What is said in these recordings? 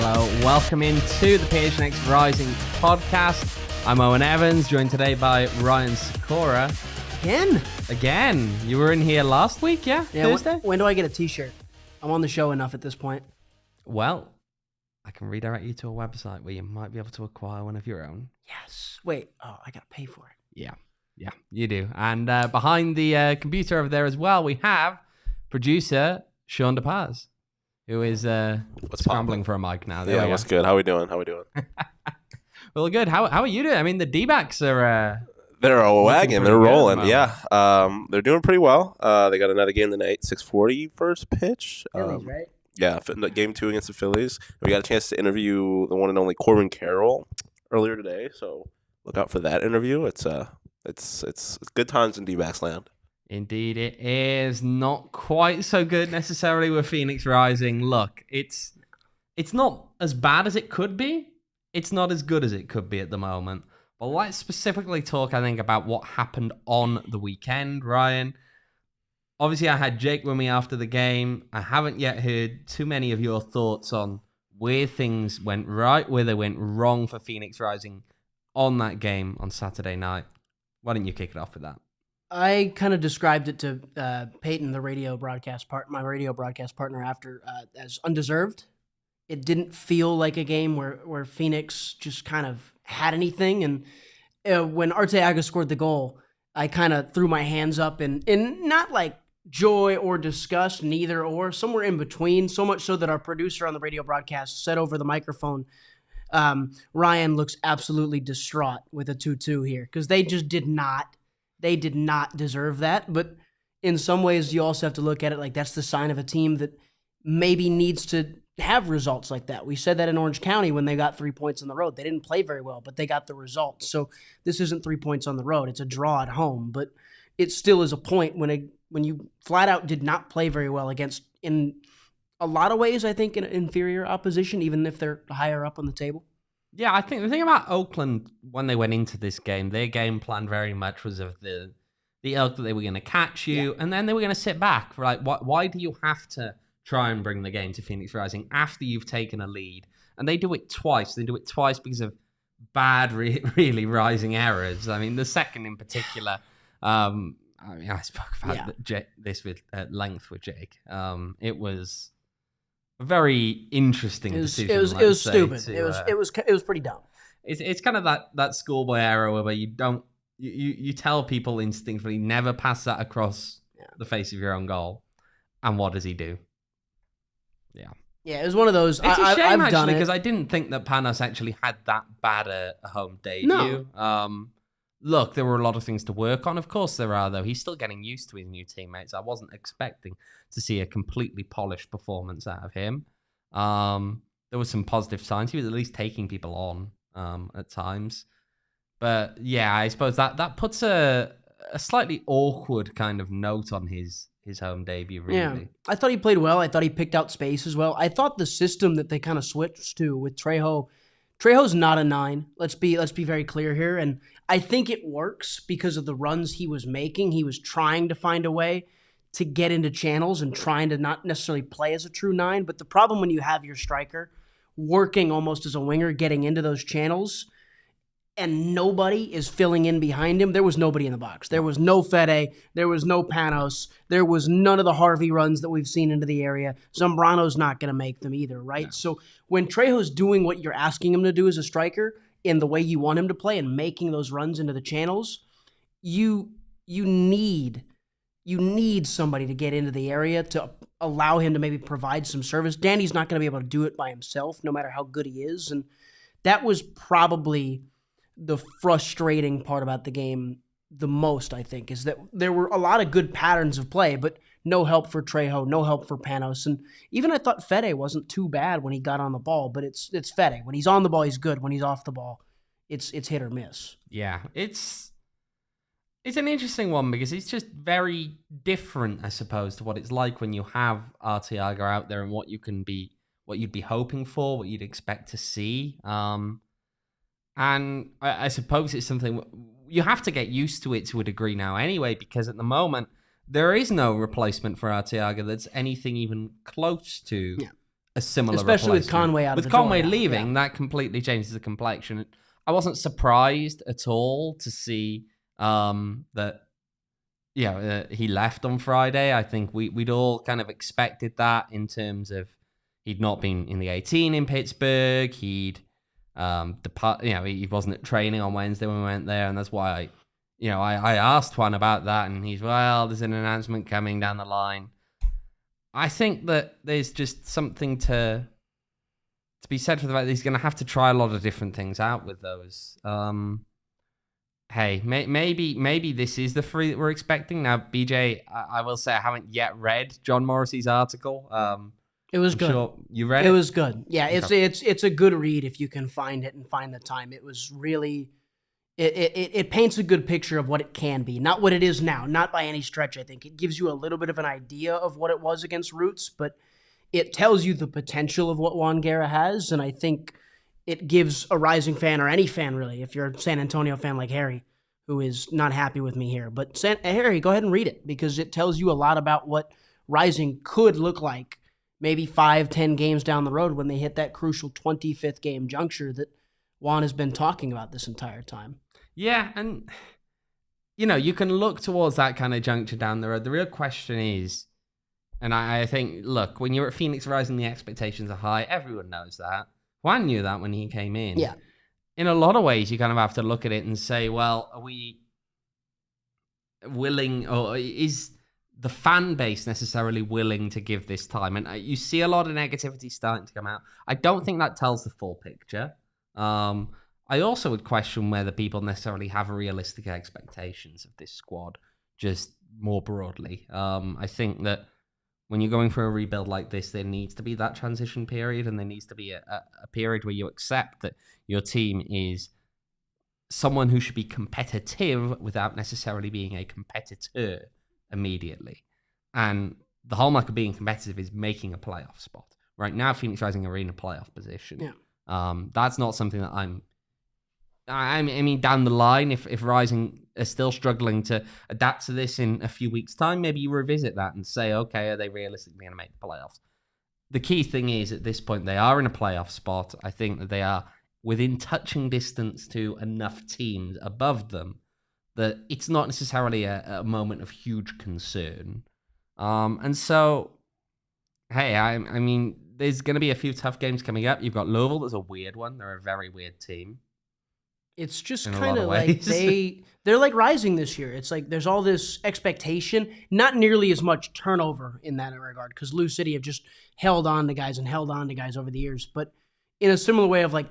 hello. Welcome into the PHNX Rising Podcast. I'm Owen Evans, joined today by Ryan Sykora. Again. You were in here last week, yeah? Thursday? When do I get a t-shirt? I'm on the show enough at this point. Well, I can redirect you to a website where you might be able to acquire one of your own. Yes. Wait. Oh, I got to pay for it. Yeah, you do. And behind the computer over there as well, we have producer Sean DePaz, who is scrambling for a mic now. Yeah, what's good? How we doing? Well, good. How are you doing? I mean, the D-backs are... they're a wagon. They're rolling. The Yeah. They're doing pretty well. They got another game tonight, 6:40 first pitch. Phillies, right? Yeah, game 2 against the Phillies. We got a chance to interview the one and only Corbin Carroll earlier today, so look out for that interview. It's good times in D-backs land. Indeed, it is. Not quite so good necessarily with Phoenix Rising. Look, it's not as bad as it could be. It's not as good as it could be at the moment. But let's specifically talk, I think, about what happened on the weekend, Ryan. Obviously, I had Jake with me after the game. I haven't yet heard too many of your thoughts on where things went right, where they went wrong for Phoenix Rising on that game on Saturday night. Why don't you kick it off with that? I kind of described it to Peyton, my radio broadcast partner, after as undeserved. It didn't feel like a game where Phoenix just kind of had anything. And when Arteaga scored the goal, I kind of threw my hands up in not like joy or disgust, neither or, somewhere in between, so much so that our producer on the radio broadcast said over the microphone, Ryan looks absolutely distraught with a 2-2 here, because they just did not deserve that. But in some ways, you also have to look at it like that's the sign of a team that maybe needs to have results like that. We said that in Orange County when they got 3 points on the road. They didn't play very well, but they got the results. So this isn't 3 points on the road. It's a draw at home, but it still is a point when you flat out did not play very well against, in a lot of ways, I think, an inferior opposition, even if they're higher up on the table. Yeah, I think the thing about Oakland, when they went into this game, their game plan very much was of the ilk that they were going to catch you, and then they were going to sit back. Like, why do you have to try and bring the game to Phoenix Rising after you've taken a lead? And they do it twice. They do it twice because of bad, really rising errors. I mean, the second in particular, I spoke about this at length with Jake. It was a very interesting decision. It was stupid. It was pretty dumb. It's kind of that schoolboy error where you tell people instinctively never pass that across the face of your own goal, and what does he do? Yeah, it was one of those. It's a shame, I've actually, because I didn't think that Panos actually had that bad a home debut. No. Look, there were a lot of things to work on. Of course there are, though. He's still getting used to his new teammates. I wasn't expecting to see a completely polished performance out of him. There were some positive signs. He was at least taking people on at times. But yeah, I suppose that puts a slightly awkward kind of note on his home debut, really. Yeah, I thought he played well. I thought he picked out space as well. I thought the system that they kind of switched to with Trejo's not a 9. Let's be very clear here. And I think it works because of the runs he was making. He was trying to find a way to get into channels and trying to not necessarily play as a true 9. But the problem when you have your striker working almost as a winger, getting into those channels, and nobody is filling in behind him. There was nobody in the box. There was no Fede. There was no Panos. There was none of the Harvey runs that we've seen into the area. Zambrano's not going to make them either, right? No. So when Trejo's doing what you're asking him to do as a striker in the way you want him to play and making those runs into the channels, you need somebody to get into the area to allow him to maybe provide some service. Danny's not going to be able to do it by himself, no matter how good he is. And that was probably the frustrating part about the game the most, I think, is that there were a lot of good patterns of play, but no help for Trejo, no help for Panos. And even I thought Fede wasn't too bad when he got on the ball, but it's Fede. When he's on the ball, he's good. When he's off the ball, it's hit or miss. Yeah, it's an interesting one because it's just very different, I suppose, to what it's like when you have Arteaga out there and what you'd be hoping for, what you'd expect to see. And I suppose it's something you have to get used to it to a degree now anyway, because at the moment, there is no replacement for Arteaga that's anything even close to a similar Especially with replacement. Conway out of with the Conway door, leaving, that completely changes the complexion. I wasn't surprised at all to see that he left on Friday. I think we'd all kind of expected that in terms of he'd not been in the 18 in Pittsburgh. He'd he wasn't at training on Wednesday when we went there, and that's why I asked Juan about that, and he's, well, there's an announcement coming down the line. I think that there's just something to be said for the fact that he's going to have to try a lot of different things out with those. Hey, maybe this is the free that we're expecting. Now, BJ, I will say I haven't yet read John Morrissey's article. It was I'm good. Sure you read it? It was good. Yeah, it's a good read if you can find it and find the time. It was really... It paints a good picture of what it can be, not what it is now, not by any stretch. I think it gives you a little bit of an idea of what it was against Roots, but it tells you the potential of what Juan Guerra has, and I think it gives a Rising fan, or any fan really, if you're a San Antonio fan like Harry, who is not happy with me here, but Harry, go ahead and read it, because it tells you a lot about what Rising could look like maybe 5-10 games down the road when they hit that crucial 25th game juncture that Juan has been talking about this entire time. Yeah, and you can look towards that kind of juncture down the road. The real question is, and I think, look, when you're at Phoenix Rising, the expectations are high. Everyone knows that. Juan knew that when he came in. Yeah. In a lot of ways, you kind of have to look at it and say, well, are we willing, or is the fan base necessarily willing to give this time? And you see a lot of negativity starting to come out. I don't think that tells the full picture. I also would question whether people necessarily have realistic expectations of this squad, just more broadly. I think that when you're going for a rebuild like this, there needs to be that transition period, and there needs to be a period where you accept that your team is someone who should be competitive without necessarily being a competitor immediately. And the hallmark of being competitive is making a playoff spot. Right now, Phoenix Rising are in a playoff position. Yeah. That's not something that I mean, down the line, if Rising are still struggling to adapt to this in a few weeks' time, maybe you revisit that and say, okay, are they realistically going to make the playoffs? The key thing is, at this point, they are in a playoff spot. I think that they are within touching distance to enough teams above them that it's not necessarily a moment of huge concern. And so, hey, I mean, there's going to be a few tough games coming up. You've got Louisville, that's a weird one. They're a very weird team. It's just kind of like they're like Rising this year. It's like there's all this expectation, not nearly as much turnover in that regard, because Lou City have just held on to guys over the years. But in a similar way of like,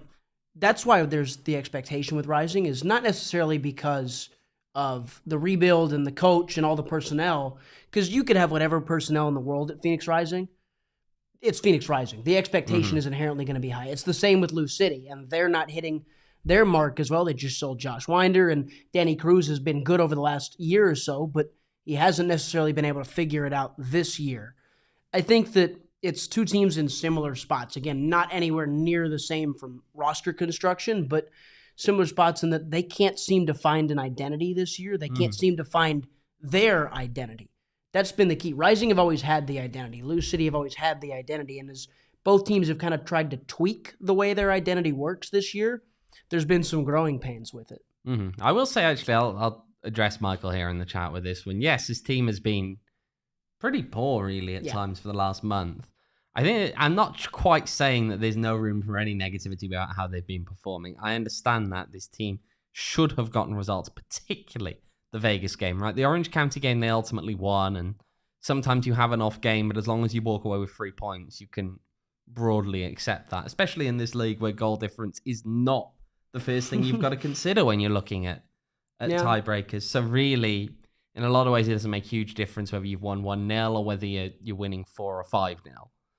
that's why there's the expectation with Rising, is not necessarily because of the rebuild and the coach and all the personnel, because you could have whatever personnel in the world at Phoenix Rising. It's Phoenix Rising. The expectation is inherently going to be high. It's the same with Lou City, and they're not hitting their mark as well. They just sold Josh Winder, and Danny Cruz has been good over the last year or so, but he hasn't necessarily been able to figure it out this year. I think that it's two teams in similar spots. Again, not anywhere near the same from roster construction, but similar spots in that they can't seem to find an identity this year. They can't seem to find their identity. That's been the key. Rising have always had the identity. Lou City have always had the identity, and as both teams have kind of tried to tweak the way their identity works this year, there's been some growing pains with it. I will say, actually, I'll address Michael here in the chat with this one. Yes, his team has been pretty poor, really, at times for the last month. I think I'm not quite saying that there's no room for any negativity about how they've been performing. I understand that this team should have gotten results, particularly the Vegas game, right? The Orange County game, they ultimately won, and sometimes you have an off game, but as long as you walk away with 3 points, you can broadly accept that, especially in this league where goal difference is not the first thing you've got to consider when you're looking at tiebreakers. So really, in a lot of ways, it doesn't make a huge difference whether you've won 1-0 or whether you're winning 4 or 5-0.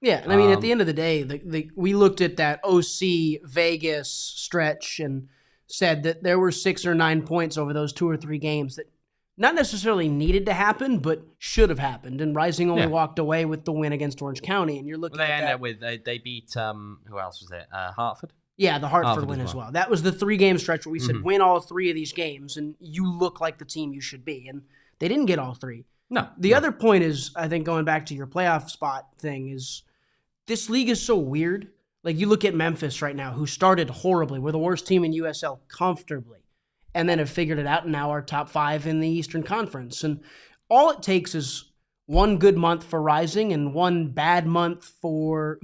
Yeah, and I mean, at the end of the day, we looked at that OC Vegas stretch and said that there were 6 or 9 points over those 2 or 3 games that not necessarily needed to happen, but should have happened. And Rising only walked away with the win against Orange County. And you're looking at that. They ended with, they beat, who else was it? Hartford? Yeah, the Hartford win as well. That was the 3-game stretch where we said, win all 3 of these games, and you look like the team you should be. And they didn't get all 3. No. The other point is, I think, going back to your playoff spot thing, is this league is so weird. Like, you look at Memphis right now, who started horribly. We're the worst team in USL comfortably, and then have figured it out and now are top 5 in the Eastern Conference. And all it takes is one good month for Rising and one bad month for,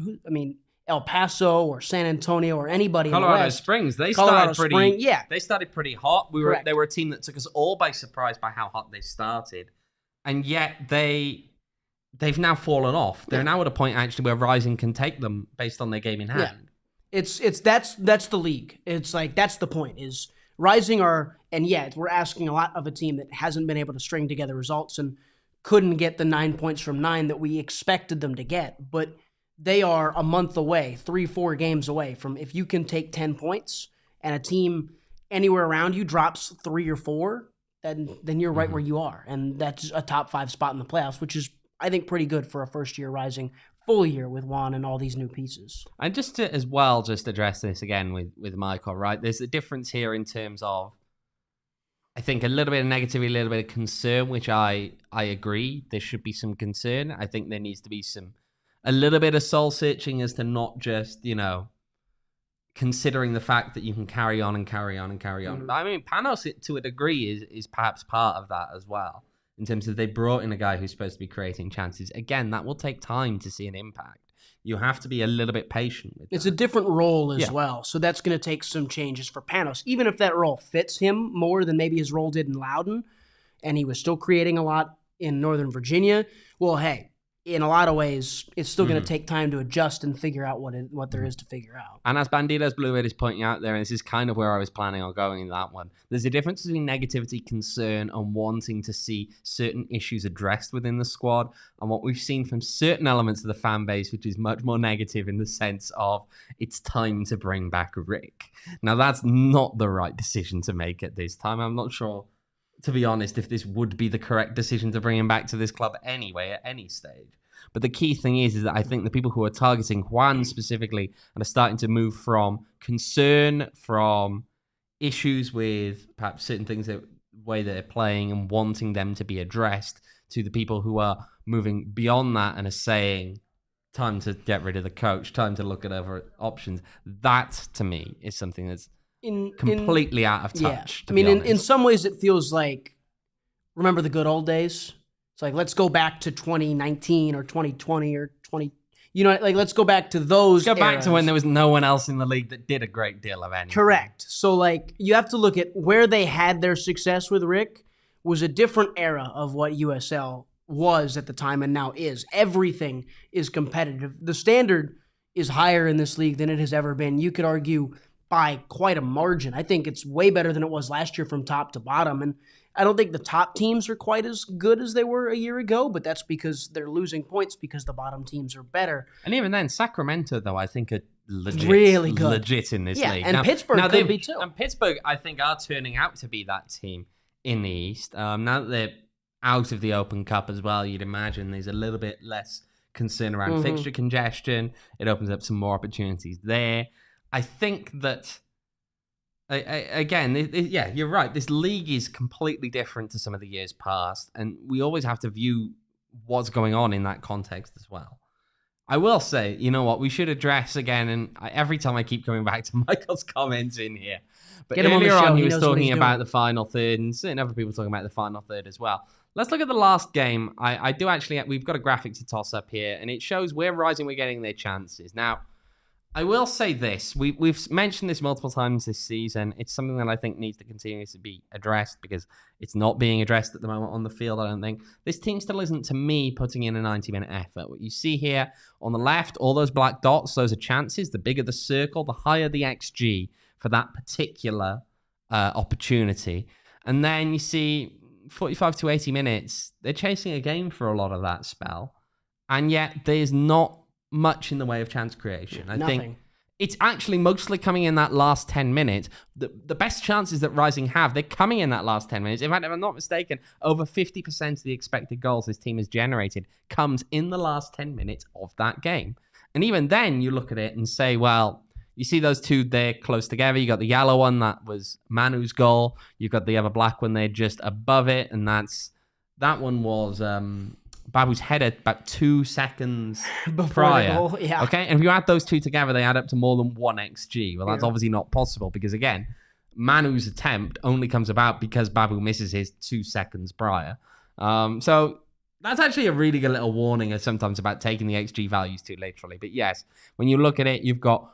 El Paso or San Antonio or anybody in the Colorado West. Springs. They Colorado started Spring, pretty. yeah. They started pretty hot. Correct. They were a team that took us all by surprise by how hot they started, and yet they've now fallen off. They're now at a point actually where Rising can take them based on their game in hand. Yeah. That's the league. It's like, that's the point, is Rising are, and yet we're asking a lot of a team that hasn't been able to string together results and couldn't get the 9 points from 9 that we expected them to get. But they are a month away, 3-4 games away from, if you can take 10 points and a team anywhere around you drops 3 or 4, then you're right where you are. And that's a top 5 spot in the playoffs, which is, I think, pretty good for a first-year Rising full year with Juan and all these new pieces. And just to as well just address this again with Michael, right? There's a difference here in terms of, I think, a little bit of negativity, a little bit of concern, which I agree. There should be some concern. I think there needs to be a little bit of soul searching as to not just, considering the fact that you can carry on and carry on and carry on. Mm-hmm. I mean, Panos, to a degree, is perhaps part of that as well, in terms of they brought in a guy who's supposed to be creating chances. Again, that will take time to see an impact. You have to be a little bit patient with that. It's a different role as well, so that's going to take some changes for Panos. Even if that role fits him more than maybe his role did in Loudoun, and he was still creating a lot in Northern Virginia, well, hey, in a lot of ways, it's still going to take time to adjust and figure out what there is to figure out. And as Bandidos Blue-Red is pointing out there, and this is kind of where I was planning on going in that one, there's a difference between negativity, concern, and wanting to see certain issues addressed within the squad, and what we've seen from certain elements of the fan base, which is much more negative in the sense of it's time to bring back Rick. Now, that's not the right decision to make at this time. I'm not sure, to be honest, if this would be the correct decision to bring him back to this club anyway, at any stage. But the key thing is that I think the people who are targeting Juan specifically and are starting to move from concern, from issues with perhaps certain things, the way they're playing and wanting them to be addressed, to the people who are moving beyond that and are saying, time to get rid of the coach, time to look at other options. That, to me, is something that's completely out of touch. Yeah. I mean, in some ways, it feels like, remember the good old days? It's like, let's go back to 2019 or 2020 or let's go back to those. Let's go back to when there was no one else in the league that did a great deal of anything. Correct. So, you have to look at where they had their success with Rick was a different era of what USL was at the time and now is. Everything is competitive. The standard is higher in this league than it has ever been. You could argue by quite a margin. I think it's way better than it was last year from top to bottom. And I don't think the top teams are quite as good as they were a year ago, but that's because they're losing points because the bottom teams are better. And even then, Sacramento, though, I think are really good. Legit in this league. And Pittsburgh could be too. And Pittsburgh, I think, are turning out to be that team in the East. Now that they're out of the Open Cup as well, you'd imagine there's a little bit less concern around fixture congestion. It opens up some more opportunities there. I think that... Again, you're right. This league is completely different to some of the years past, and we always have to view what's going on in that context as well. I will say, you know what, we should address again, and every time I keep coming back to Michael's comments in here, but earlier on he was talking about the final third, and certain other people talking about the final third as well. Let's look at the last game. I do actually, we've got a graphic to toss up here, and it shows where Rising were getting their chances. Now, I will say this. We've mentioned this multiple times this season. It's something that I think needs to continue to be addressed because it's not being addressed at the moment on the field, I don't think. This team still isn't, to me, putting in a 90-minute effort. What you see here on the left, all those black dots, those are chances. The bigger the circle, the higher the XG for that particular opportunity. And then you see 45 to 80 minutes. They're chasing a game for a lot of that spell. And yet there's not much in the way of chance creation. I think it's actually mostly coming in that last 10 minutes. The best chances that Rising have, they're coming in that last 10 minutes. In fact, if I'm not mistaken, over 50% of the expected goals this team has generated comes in the last 10 minutes of that game. And even then, you look at it and say, well, you see those two there close together. You got the yellow one, that was Manu's goal. You've got the other black one there just above it, and that one was Babu's header about 2 seconds Before prior. the goal, yeah. Okay, and if you add those two together, they add up to more than 1 XG. Well, that's Yeah. obviously not possible because, again, Manu's attempt only comes about because Babu misses his 2 seconds prior. So that's actually a really good little warning sometimes about taking the XG values too literally. But yes, when you look at it, you've got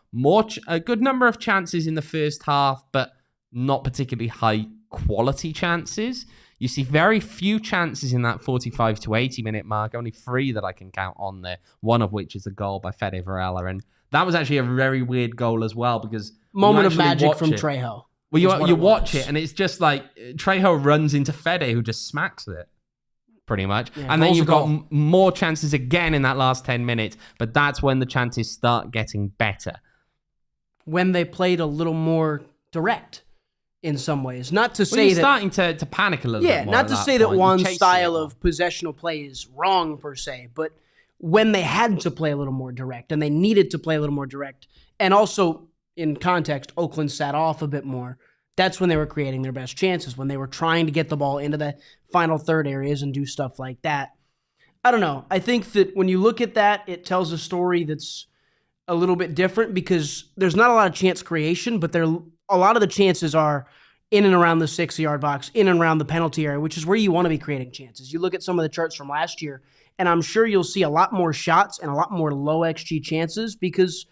a good number of chances in the first half, but not particularly high quality chances. You see very few chances in that 45 to 80 minute mark, only 3 that I can count on there, one of which is a goal by Fede Varela. And that was actually a very weird goal as well because... Moment of magic from Trejo. Well, you watch it and it's just like Trejo runs into Fede who just smacks it, pretty much. Yeah, and then you've got more chances again in that last 10 minutes, but that's when the chances start getting better. When they played a little more direct. In some ways, not to say you're that starting to panic a little bit more. Not to say that one style of possessional play is wrong per se, but when they had to play a little more direct and they needed to play a little more direct, and also in context, Oakland sat off a bit more. That's when they were creating their best chances, when they were trying to get the ball into the final third areas and do stuff like that. I don't know. I think that when you look at that, it tells a story that's a little bit different because there's not a lot of chance creation, but a lot of the chances are in and around the 6-yard box, in and around the penalty area, which is where you want to be creating chances. You look at some of the charts from last year, and I'm sure you'll see a lot more shots and a lot more low XG chances because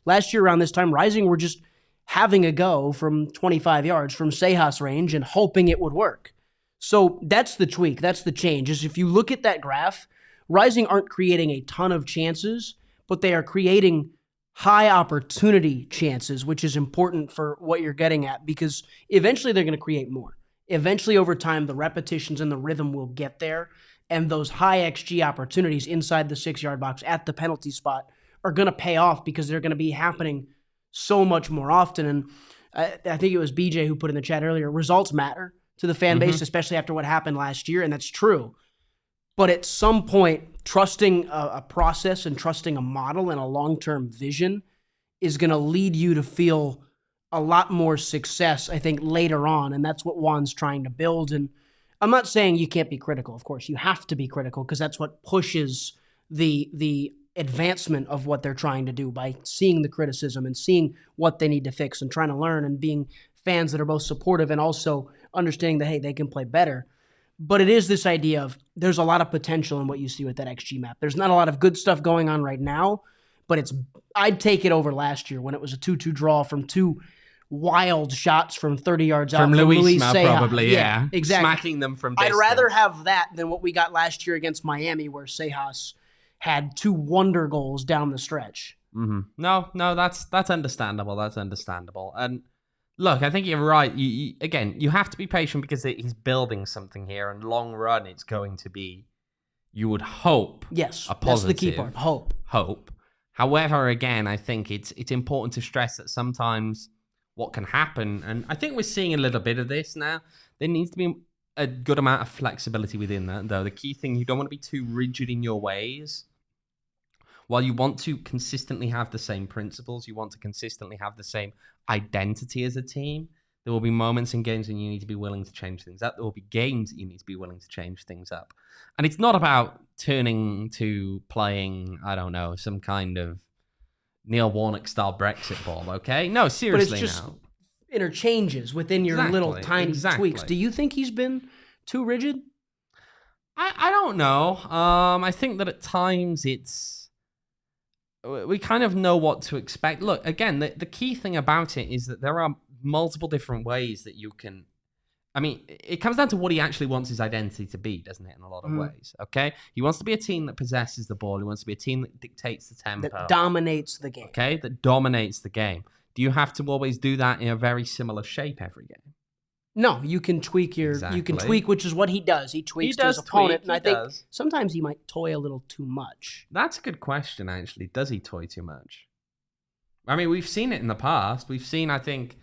last year around this time, Rising were just having a go from 25 yards from Sejas range and hoping it would work. So that's the tweak. That's the change. Is if you look at that graph, Rising aren't creating a ton of chances, but they are creating high opportunity chances, which is important for what you're getting at because eventually they're going to create more. Eventually over time, the repetitions and the rhythm will get there. And those high XG opportunities inside the 6-yard box at the penalty spot are going to pay off because they're going to be happening so much more often. And I think it was BJ who put in the chat earlier, results matter to the fan base, especially after what happened last year. And that's true. But at some point, trusting a process and trusting a model and a long-term vision is going to lead you to feel a lot more success, I think, later on. And that's what Juan's trying to build. And I'm not saying you can't be critical. Of course, you have to be critical because that's what pushes the advancement of what they're trying to do by seeing the criticism and seeing what they need to fix and trying to learn and being fans that are both supportive and also understanding that, hey, they can play better. But it is this idea of there's a lot of potential in what you see with that XG map. There's not a lot of good stuff going on right now, but I'd take it over last year when it was a 2-2 draw from 2 wild shots from 30 yards out. From Luis Sejas. Probably, yeah. Exactly. Smacking them from distance. I'd rather have that than what we got last year against Miami where Sejas had 2 wonder goals down the stretch. Mm-hmm. No, that's understandable. That's understandable. And look, I think you're right. You have to be patient because he's building something here, and long run, it's going to be, you would hope, yes, a positive. That's the key part. Hope. However, again, I think it's important to stress that sometimes what can happen, and I think we're seeing a little bit of this now. There needs to be a good amount of flexibility within that, though. The key thing, you don't want to be too rigid in your ways. While you want to consistently have the same principles, you want to consistently have the same identity as a team, there will be moments in games when you need to be willing to change things up. There will be games that you need to be willing to change things up. And it's not about turning to playing, I don't know, some kind of Neil Warnock-style Brexit ball, okay? No, seriously, but it's just now. Interchanges within your little tiny tweaks. Do you think he's been too rigid? I don't know. I think that at times we kind of know what to expect. Look, again, the key thing about it is that there are multiple different ways that you can... I mean, it comes down to what he actually wants his identity to be, doesn't it, in a lot of ways, okay? He wants to be a team that possesses the ball. He wants to be a team that dictates the tempo. That dominates the game. Okay, that dominates the game. Do you have to always do that in a very similar shape every game? No, you can tweak you can tweak, which is what he does. He tweaks his opponent, and I think sometimes he might toy a little too much. That's a good question, actually. Does he toy too much? I mean, we've seen it in the past. We've seen, I think,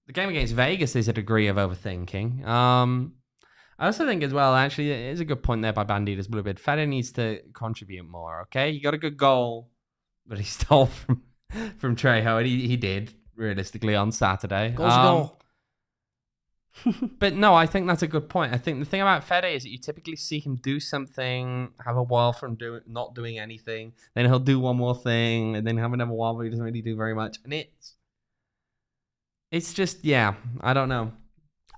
the game against Vegas, there's a degree of overthinking. I also think as well, actually, it is a good point there by Banditas Bluebeard. Fede needs to contribute more, okay? He got a good goal, but he stole from Trejo, and he did, realistically, on Saturday. Goal's goal. But no, I think that's a good point. I think the thing about Fede is that you typically see him do something, have a while from not doing anything, then he'll do one more thing, and then have another while where he doesn't really do very much. And it's just, yeah, I don't know.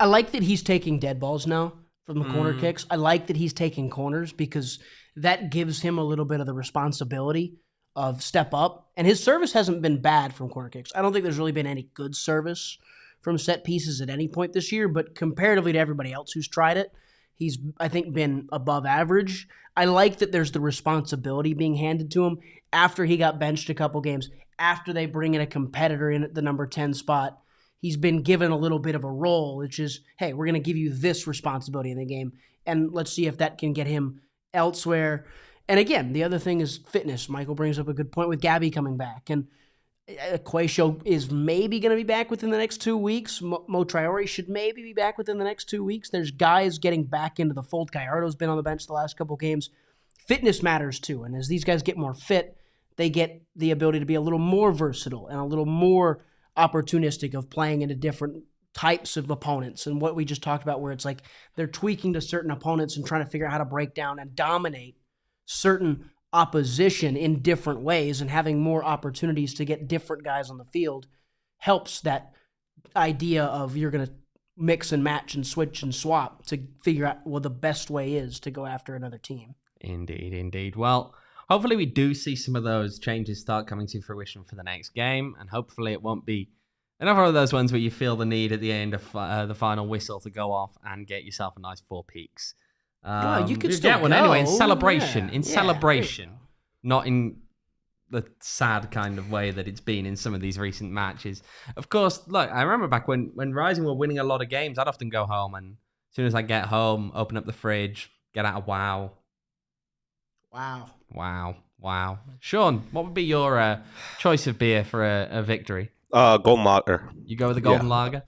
I like that he's taking dead balls now from the corner kicks. I like that he's taking corners because that gives him a little bit of the responsibility of step up. And his service hasn't been bad from corner kicks. I don't think there's really been any good service from set pieces at any point this year, but comparatively to everybody else who's tried it, he's, I think, been above average. I like that there's the responsibility being handed to him after he got benched a couple games, after they bring in a competitor in at the number 10 spot. He's been given a little bit of a role, which is, hey, we're going to give you this responsibility in the game, and let's see if that can get him elsewhere. And again, the other thing is fitness. Michael brings up a good point with Gabby coming back, and Quaisho is maybe going to be back within the next 2 weeks. Mo Traore should maybe be back within the next 2 weeks. There's guys getting back into the fold. Gallardo's been on the bench the last couple games. Fitness matters too, and as these guys get more fit, they get the ability to be a little more versatile and a little more opportunistic of playing into different types of opponents. And what we just talked about, where it's like they're tweaking to certain opponents and trying to figure out how to break down and dominate certain opposition in different ways, and having more opportunities to get different guys on the field helps that idea of you're going to mix and match and switch and swap to figure out what the best way is to go after another team. Indeed, indeed. Well, hopefully we do see some of those changes start coming to fruition for the next game, and hopefully it won't be another of those ones where you feel the need at the end of the final whistle to go off and get yourself a nice 4 peaks. You could still get one go. anyway in celebration. Yeah. In celebration, not in the sad kind of way that it's been in some of these recent matches. Of course, look, I remember back when Rising were winning a lot of games, I'd often go home, and as soon as I get home, open up the fridge, get out a wow. Wow. Sean, what would be your choice of beer for a victory? Golden Lager. You go with the Golden Lager?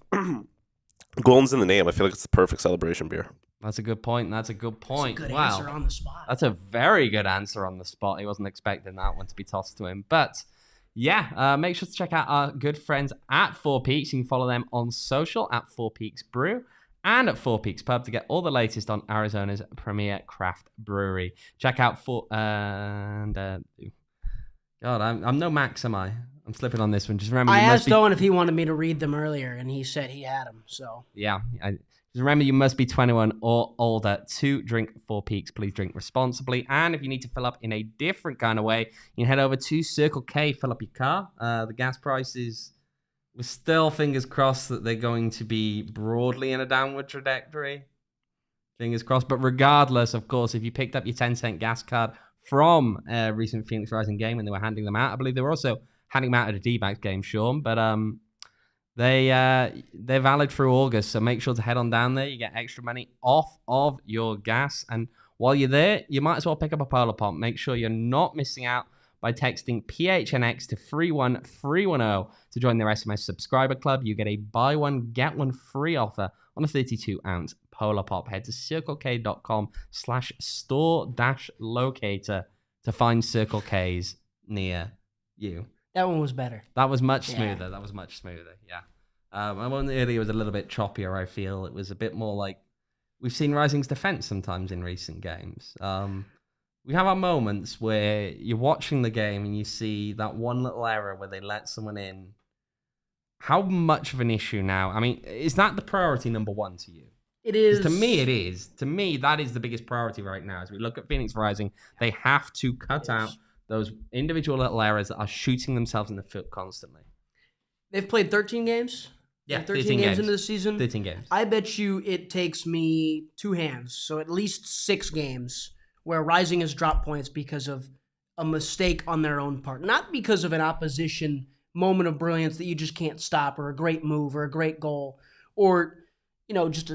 Golden's in the name. I feel like it's the perfect celebration beer. That's a good point. That's a good answer on the spot. That's a very good answer on the spot. He wasn't expecting that one to be tossed to him. But yeah, make sure to check out our good friends at 4 Peaks. You can follow them on social at 4 Peaks Brew and at 4 Peaks Pub to get all the latest on Arizona's premier craft brewery. Check out God, I'm no Max, am I? I'm slipping on this one. Just remember, I asked Owen if he wanted me to read them earlier, and he said he had them. So yeah, just remember, you must be 21 or older to drink 4 Peaks. Please drink responsibly. And if you need to fill up in a different kind of way, you can head over to Circle K, fill up your car. The gas prices, we're still fingers crossed that they're going to be broadly in a downward trajectory. Fingers crossed. But regardless, of course, if you picked up your 10-cent gas card from a recent Phoenix Rising game and they were handing them out, I believe they were also handing them out at a D-backs game, Sean. But they're valid through August, so make sure to head on down there. You get extra money off of your gas, and while you're there, you might as well pick up a Polar Pop. Make sure you're not missing out by texting PHNX to 31310 to join their SMS subscriber club. You get a buy one get one free offer on a 32-ounce Polar Pop. Head to circlek.com/store-locator to find Circle K's near you. that one was better. That was much smoother. Yeah. That was much smoother. Yeah. One earlier was a little bit choppier, I feel. It was a bit more like we've seen Rising's defense sometimes in recent games. We have our moments where you're watching the game and you see that one little error where they let someone in. How much of an issue now? I mean, is that the priority number one to you? It is. To me, it is. To me, that is the biggest priority right now. As we look at Phoenix Rising, they have to cut out those individual little errors that are shooting themselves in the foot constantly. They've played 13 games? Yeah, 13 games into the season? 13 games. I bet you it takes me 2 hands, so at least 6 games where Rising has dropped points because of a mistake on their own part. Not because of an opposition moment of brilliance that you just can't stop, or a great move, or a great goal, or, you know, just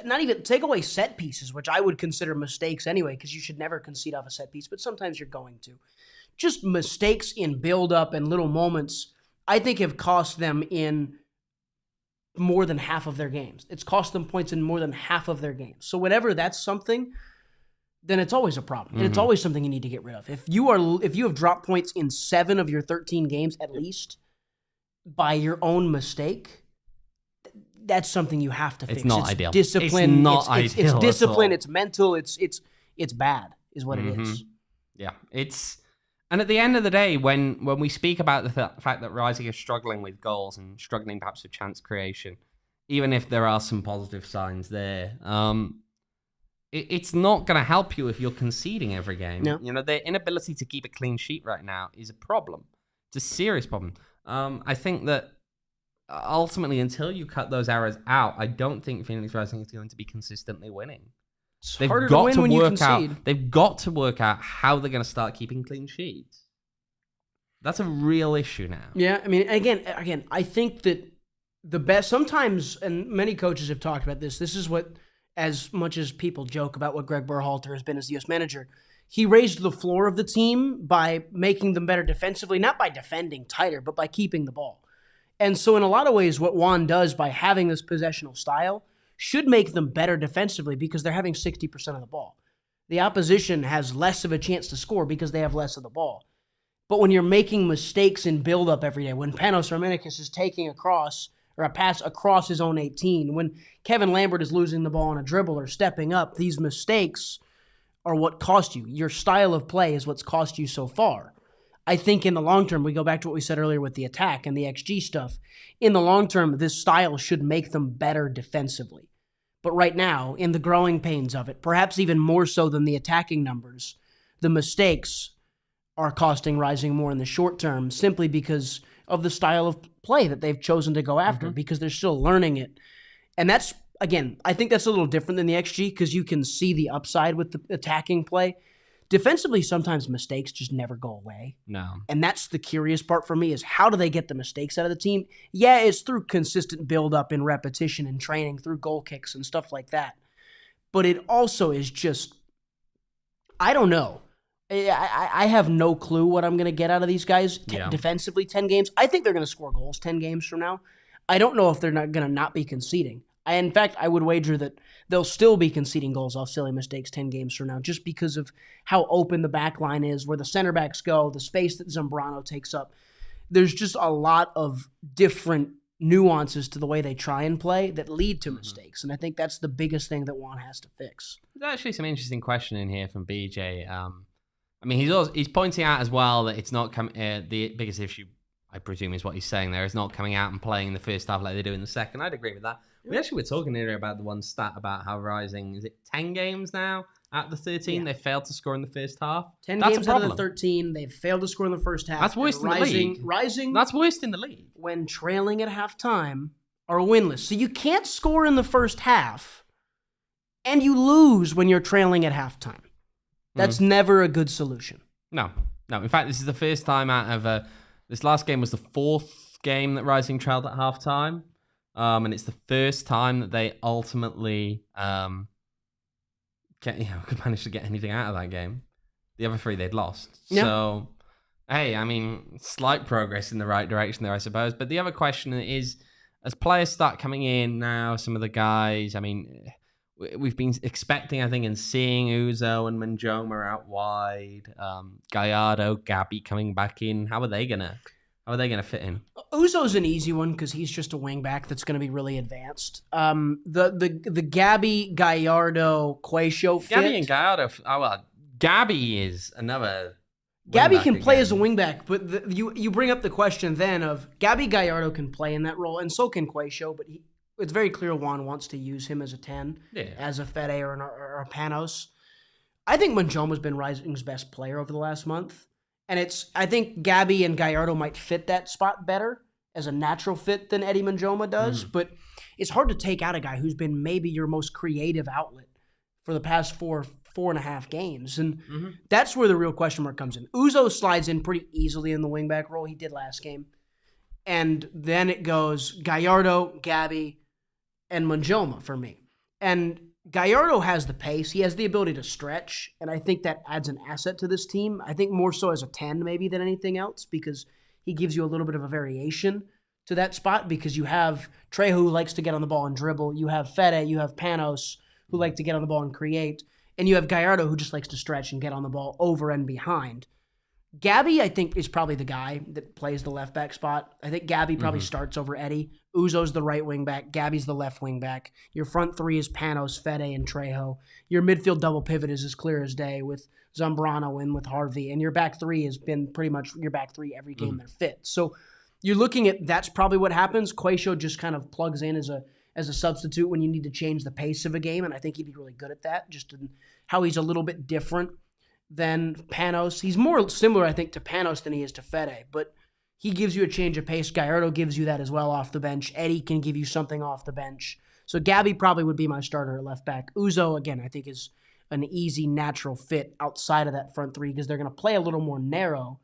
not even take away set pieces, which I would consider mistakes anyway, because you should never concede off a set piece, but sometimes you're going to. Just mistakes in build-up and little moments, I think, have cost them in more than half of their games. It's cost them points in more than half of their games. So whenever that's something, then it's always a problem. And it's always something you need to get rid of. If you have dropped points in 7 of your 13 games at least by your own mistake, that's something you have to fix. It's not ideal. Discipline. It's not ideal. It's discipline. At all. It's mental. It's bad, is what it is. Yeah, and at the end of the day, when we speak about the fact that Rising is struggling with goals and struggling perhaps with chance creation, even if there are some positive signs there, it's not going to help you if you're conceding every game. No. You know, their inability to keep a clean sheet right now is a problem. It's a serious problem. I think that ultimately, until you cut those errors out, I don't think Phoenix Rising is going to be consistently winning. It's harder to win when you concede. They've got to work out how they're going to start keeping clean sheets. That's a real issue now. Yeah, I mean, again, I think that the best sometimes, and many coaches have talked about this. This is what, as much as people joke about what Greg Berhalter has been as the U.S. manager, he raised the floor of the team by making them better defensively, not by defending tighter, but by keeping the ball. And so, in a lot of ways, what Juan does by having this possessional style should make them better defensively because they're having 60% of the ball. The opposition has less of a chance to score because they have less of the ball. But when you're making mistakes in build-up every day, when Panos Romanikis is taking a pass across his own 18, when Kevin Lambert is losing the ball on a dribble or stepping up, these mistakes are what cost you. Your style of play is what's cost you so far. I think in the long term, we go back to what we said earlier with the attack and the XG stuff. In the long term, this style should make them better defensively. But right now, in the growing pains of it, perhaps even more so than the attacking numbers, the mistakes are costing Rising more in the short term simply because of the style of play that they've chosen to go after, because they're still learning it. And that's, again, I think that's a little different than the XG because you can see the upside with the attacking play. Defensively, sometimes mistakes just never go away. No. And that's the curious part for me is how do they get the mistakes out of the team? Yeah, it's through consistent build-up and repetition and training through goal kicks and stuff like that. But it also is just, I don't know. I have no clue what I'm going to get out of these guys defensively 10 games. I think they're going to score goals 10 games from now. I don't know if they're not going to not be conceding. In fact, I would wager that they'll still be conceding goals off silly mistakes 10 games from now just because of how open the back line is, where the center backs go, the space that Zambrano takes up. There's just a lot of different nuances to the way they try and play that lead to mistakes. And I think that's the biggest thing that Juan has to fix. There's actually some interesting question in here from BJ. I mean, he's pointing out as well that it's not the biggest issue, I presume, is what he's saying there, is not coming out and playing in the first half like they do in the second. I'd agree with that. We actually were talking earlier about the one stat about how Rising, is it 10 games now out of the 13? They failed to score in the first half. 10 games out of the 13, they've failed to score in the first half. That's worst in the league. Rising, that's worst in the league. When trailing at halftime, are winless. So you can't score in the first half, and you lose when you're trailing at halftime. That's never a good solution. No. In fact, this is the first time out of this last game was the fourth game that Rising trailed at halftime. And it's the first time that they ultimately could manage to get anything out of that game. The other three they'd lost. Yeah. So, hey, I mean, slight progress in the right direction there, I suppose. But the other question is, as players start coming in now, some of the guys, I mean, we've been expecting, I think, and seeing Uzo and Manjoma out wide, Gallardo, Gabby coming back in. How are they gonna fit in? Uzo's an easy one because he's just a wingback that's going to be really advanced. The Gabby, Gallardo, Quaisho fit. Gabby and Gallardo. Gabby is another. Gabby can play as a wingback, but you bring up the question then of Gabby Gallardo can play in that role, and so can Quaisho, but it's very clear Juan wants to use him as a 10, as a Fede or a Panos. I think Manjoma's been Rising's best player over the last month. And I think Gabby and Gallardo might fit that spot better as a natural fit than Eddie Manjoma does. But it's hard to take out a guy who's been maybe your most creative outlet for the past four and a half games. And that's where the real question mark comes in. Uzo slides in pretty easily in the wingback role. He did last game. And then it goes Gallardo, Gabby, and Manjoma for me. And Gallardo has the pace. He has the ability to stretch, and I think that adds an asset to this team. I think more so as a 10 maybe than anything else because he gives you a little bit of a variation to that spot because you have Trejo who likes to get on the ball and dribble. You have Fede, you have Panos who like to get on the ball and create, and you have Gallardo who just likes to stretch and get on the ball over and behind. Gabby, I think, is probably the guy that plays the left back spot. I think Gabby probably starts over Eddie Uzo's the right wing back. Gabby's the left wing back. Your front three is Panos, Fede, and Trejo. Your midfield double pivot is as clear as day with Zambrano in with Harvey. And your back three has been pretty much your back three every game they're fit. So you're looking at that's probably what happens. Quaisho just kind of plugs in as a substitute when you need to change the pace of a game, and I think he'd be really good at that, just in how he's a little bit different than Panos. He's more similar, I think, to Panos than he is to Fede, but he gives you a change of pace. Gallardo gives you that as well off the bench. Eddie can give you something off the bench. So Gabby probably would be my starter at left back. Uzo, again, I think is an easy, natural fit outside of that front three because they're going to play a little more narrow,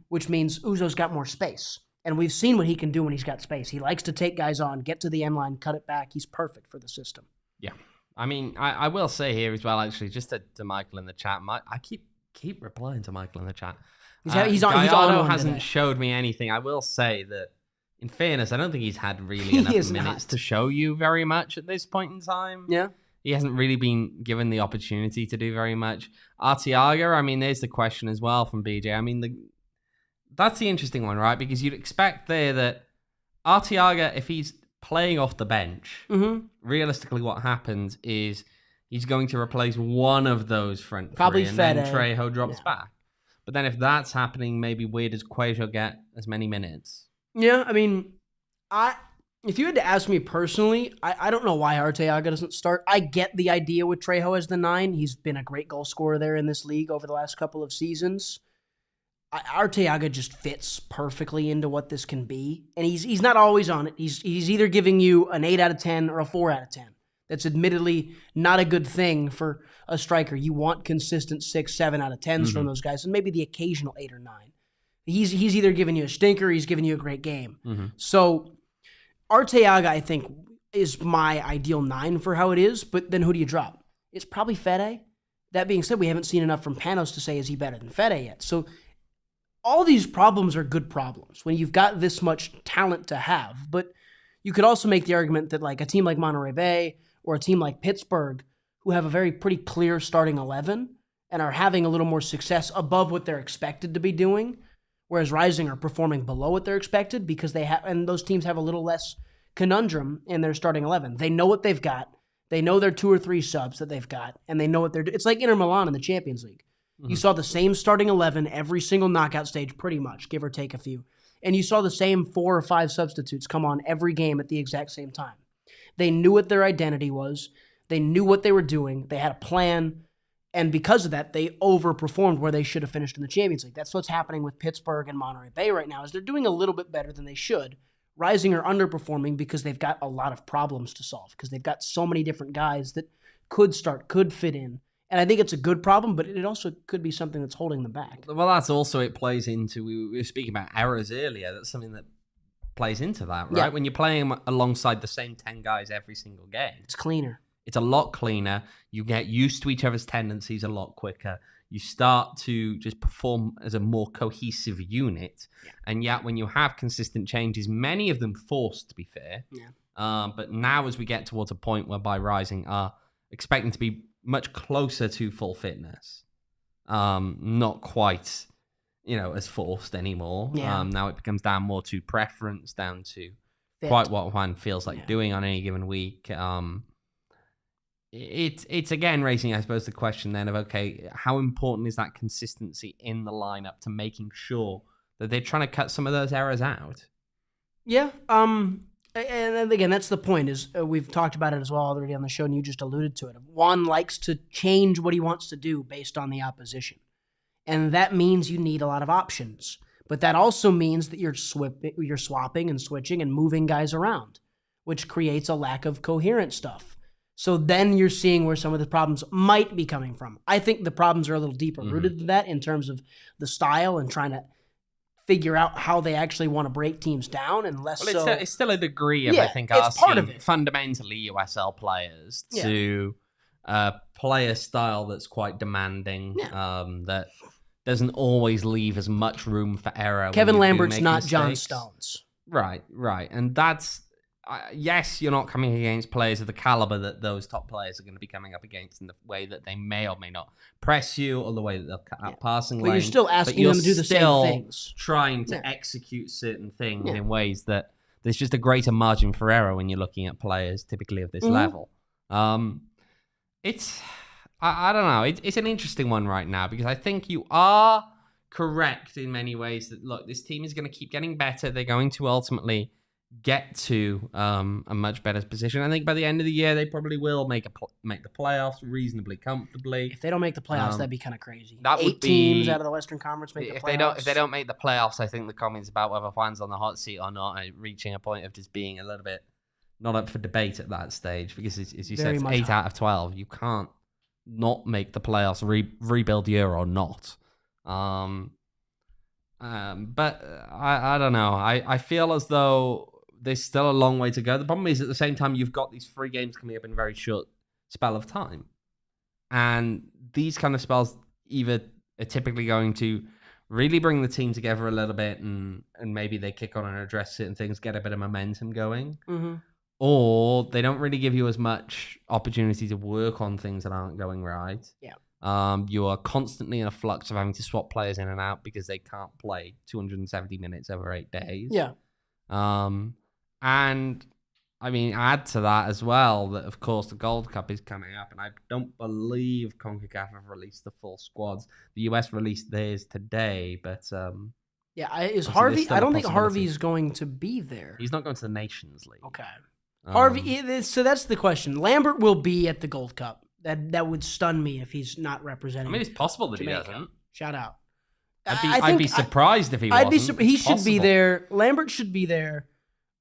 which means Uzo's got more space. And we've seen what he can do when he's got space. He likes to take guys on, get to the end line, cut it back. He's perfect for the system. Yeah. I mean, I will say here as well, actually, just to Michael in the chat. I keep replying to Michael in the chat. He's on Gallardo hasn't today. showed me anything. I will say that, in fairness, I don't think he's had really enough minutes to show you very much at this point in time. Yeah. He hasn't really been given the opportunity to do very much. Arteaga, I mean, there's the question as well from BJ. I mean, that's the interesting one, right? Because you'd expect there that Arteaga, if he's playing off the bench, realistically what happens is he's going to replace one of those front Probably three, and Fede. then Trejo drops back. But then if that's happening, maybe where does Quaisho get as many minutes? Yeah, I mean, if you had to ask me personally, I don't know why Arteaga doesn't start. I get the idea with Trejo as the 9. He's been a great goal scorer there in this league over the last couple of seasons. Arteaga just fits perfectly into what this can be. And he's not always on it. He's either giving you an 8 out of 10 or a 4 out of 10. That's admittedly not a good thing for a striker. You want consistent 6, 7 out of 10s from those guys, and maybe the occasional 8 or 9. He's either giving you a stinker, or he's giving you a great game. So Arteaga, I think, is my ideal 9 for how it is, but then who do you drop? It's probably Fede. That being said, we haven't seen enough from Panos to say, is he better than Fede yet? So all these problems are good problems when you've got this much talent to have, but you could also make the argument that like a team like Monterey Bay or a team like Pittsburgh, who have a very pretty clear starting 11 and are having a little more success above what they're expected to be doing, whereas Rising are performing below what they're expected because and those teams have a little less conundrum in their starting 11. They know what they've got. They know their 2 or 3 subs that they've got, and they know what they're doing. It's like Inter Milan in the Champions League. You saw the same starting 11 every single knockout stage, pretty much, give or take a few. And you saw the same 4 or 5 substitutes come on every game at the exact same time. They knew what their identity was. They knew what they were doing. They had a plan. And because of that, they overperformed where they should have finished in the Champions League. That's what's happening with Pittsburgh and Monterey Bay right now, is they're doing a little bit better than they should. Rising are underperforming because they've got a lot of problems to solve, because they've got so many different guys that could start, could fit in. And I think it's a good problem, but it also could be something that's holding them back. Well, that's also, it plays into, we were speaking about errors earlier. That's something that plays into that, right? Yeah. When you're playing alongside the same 10 guys every single game. It's cleaner. It's a lot cleaner. You get used to each other's tendencies a lot quicker. You start to just perform as a more cohesive unit. Yeah. And yet when you have consistent changes, many of them forced, to be fair. Yeah. But now as we get towards a point whereby Rising are expecting to be much closer to full fitness, not quite, as forced anymore. Yeah. Now it becomes down more to preference, down to Fit. quite what one feels like doing on any given week. It's again raising, I suppose, the question then of, okay, how important is that consistency in the lineup to making sure that they're trying to cut some of those errors out? Yeah. And again, that's the point, is we've talked about it as well already on the show, and you just alluded to it. Juan likes to change what he wants to do based on the opposition. And that means you need a lot of options. But that also means that you're swapping and switching and moving guys around, which creates a lack of coherent stuff. So then you're seeing where some of the problems might be coming from. I think the problems are a little deeper rooted than that in terms of the style and trying to figure out how they actually want to break teams down, and less so. It's still a degree of, I think, it's part of asking it. Fundamentally USL players to play a style that's quite demanding, that doesn't always leave as much room for error. Kevin when you do Lambert's make not mistakes. John Stones. Right. And that's, yes, you're not coming against players of the caliber that those top players are going to be coming up against in the way that they may or may not press you, or the way that they'll cut out passing But lanes. you're still asking them to do the same things. Trying to execute certain things in ways that there's just a greater margin for error when you're looking at players typically of this level. It's I don't know. It's an interesting one right now because I think you are correct in many ways that, look, this team is going to keep getting better. They're going to ultimately get to a much better position. I think by the end of the year, they probably will make the playoffs reasonably comfortably. If they don't make the playoffs, that'd be kind of crazy. That would 8 teams out of the Western Conference make the playoffs. If they don't make the playoffs, I think the comments about whether fans on the hot seat or not are reaching a point of just being a little bit not up for debate at that stage because, as you said, it's 8 out of 12. You can't not make the playoffs, rebuild year or not. But I don't know. I feel as though there's still a long way to go. The problem is, at the same time, you've got these 3 games coming up in a very short spell of time. And these kind of spells either are typically going to really bring the team together a little bit and maybe they kick on and address certain things, get a bit of momentum going. Mm-hmm. Or they don't really give you as much opportunity to work on things that aren't going right. Yeah. You are constantly in a flux of having to swap players in and out because they can't play 270 minutes over 8 days. Yeah. And I mean, add to that as well that, of course, the Gold Cup is coming up, and I don't believe CONCACAF have released the full squads. The US released theirs today, but is Harvey? I don't think Harvey's going to be there. He's not going to the Nations League. Okay. Harvey. So that's the question. Lambert will be at the Gold Cup. That would stun me if he's not representing. I mean, it's possible that Jamaica. He doesn't. Shout out. I'd be surprised if he wasn't. He should be there. Lambert should be there.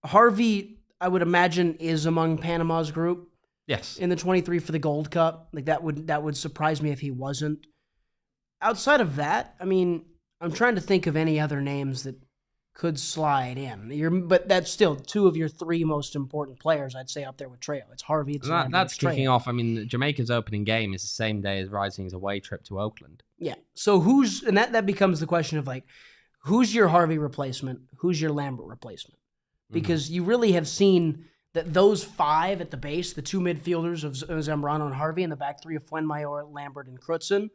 Harvey, I would imagine, is among Panama's group. Yes. In the 23 for the Gold Cup. Like that would surprise me if he wasn't. Outside of that, I mean, I'm trying to think of any other names that could slide in. But that's still 2 of your 3 most important players, I'd say, up there with Trejo. It's Harvey, it's Lambert, that's it's Trejo. kicking off. I mean, Jamaica's opening game is the same day as Rising's away trip to Oakland. Yeah. So that becomes the question of, like, who's your Harvey replacement? Who's your Lambert replacement? Because you really have seen that those 5 at the base, the 2 midfielders of Zambrano and Harvey, and the back 3 of Fuenmayor, Lambert, and Crutzen,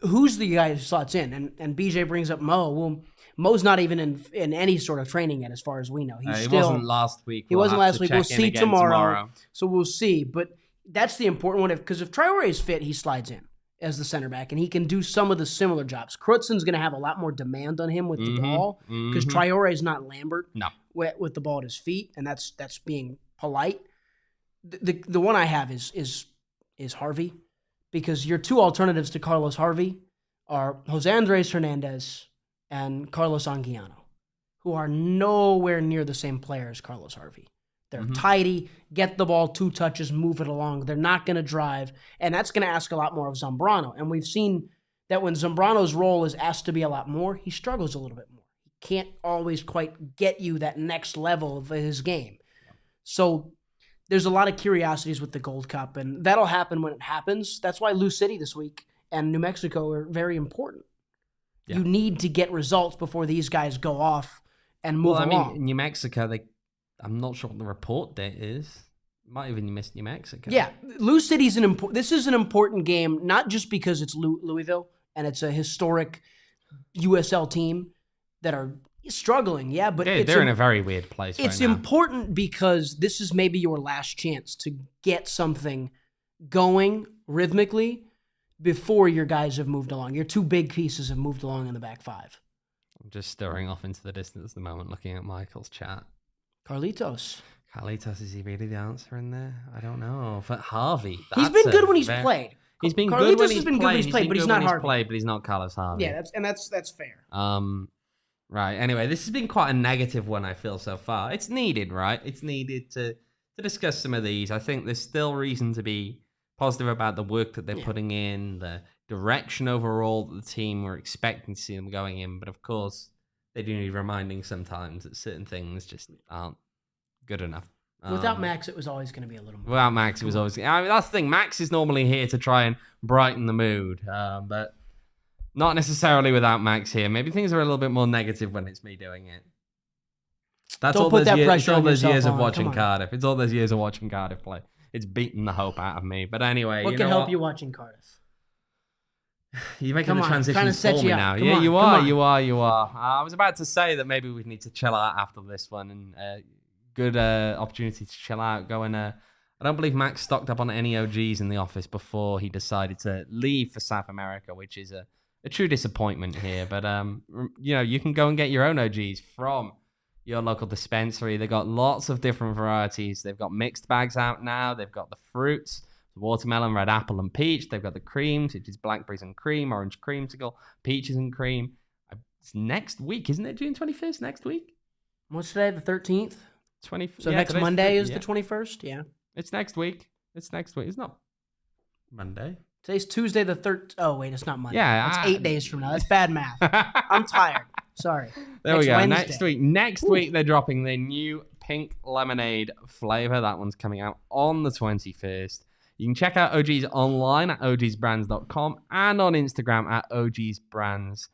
who's the guy who slots in? And BJ brings up Mo. Well, Mo's not even in any sort of training yet, as far as we know. He wasn't last week. He wasn't last week. We'll see tomorrow. So we'll see. But that's the important one. Because if Traore is fit, he slides in as the center back, and he can do some of the similar jobs. Crutzen's going to have a lot more demand on him with the ball because Traore is not Lambert with the ball at his feet, and that's being polite. The one I have is Harvey, because your 2 alternatives to Carlos Harvey are Jose Andres Hernandez and Carlos Anguiano, who are nowhere near the same player as Carlos Harvey. They're tidy, get the ball 2 touches, move it along. They're not going to drive, and that's going to ask a lot more of Zambrano. And we've seen that when Zambrano's role is asked to be a lot more, he struggles a little bit more. He can't always quite get you that next level of his game. So there's a lot of curiosities with the Gold Cup, and that'll happen when it happens. That's why Lou City this week and New Mexico are very important. Yeah. You need to get results before these guys go off and move along. I mean, New Mexico, I'm not sure what the report date is. Might even miss New Mexico. Yeah, Lou City's this is an important game, not just because it's Louisville and it's a historic USL team that are struggling. Yeah, but they're in a very weird place. It's right now. important because this is maybe your last chance to get something going rhythmically before your guys have moved along. Your 2 big pieces have moved along in the back 5. I'm just staring off into the distance at the moment, looking at Michael's chat. Carlitos, is he really the answer in there? I don't know. But Harvey, he's been good when he's played. He's been Carlitos good when has been good when he's played, but he's not Harvey. But he's not Carlos Harvey. Yeah, that's fair. Right. Anyway, this has been quite a negative one, I feel, so far. It's needed, right? It's needed to discuss some of these. I think there's still reason to be positive about the work that they're putting in, the direction overall that the team were expecting to see them going in. But of course, they do need reminding sometimes that certain things just aren't good enough. Without Max, it was always going to be a little more. Without Max, it was always... I mean, that's the thing. Max is normally here to try and brighten the mood, but not necessarily without Max here. Maybe things are a little bit more negative when it's me doing it. That's Don't all put those that pressure on years yourself, of Owen. watching Cardiff. It's all those years of watching Cardiff play. It's beaten the hope out of me. But anyway, what can help you watching Cardiff? You're making Come the on, trying to transitions set for you me up. now. Come Yeah, on, you come are, on. you are, you are. I was about to say that maybe we need to chill out after this one, and good opportunity to chill out. I don't believe Max stocked up on any OGs in the office before he decided to leave for South America, which is a true disappointment here. But you can go and get your own OGs from your local dispensary. They've got lots of different varieties. They've got mixed bags out now. They've got the fruits, the watermelon, red apple, and peach. They've got the creams, which is blackberries and cream, orange creamsicle, peaches and cream. It's next week, isn't it? June 25th, next week? What's today? The 13th? 20. So yeah, next today's Monday 5th, is yeah. the 21st? Yeah. It's next week. It's not Monday. Today's Tuesday the 3rd. Oh, wait, it's not Monday. Yeah, That's 8 days from now. That's bad math. I'm tired. Sorry. There we go. Wednesday. Next week. Next week, they're dropping their new pink lemonade flavor. That one's coming out on the 21st. You can check out OGs online at ogsbrands.com and on Instagram at ogsbrands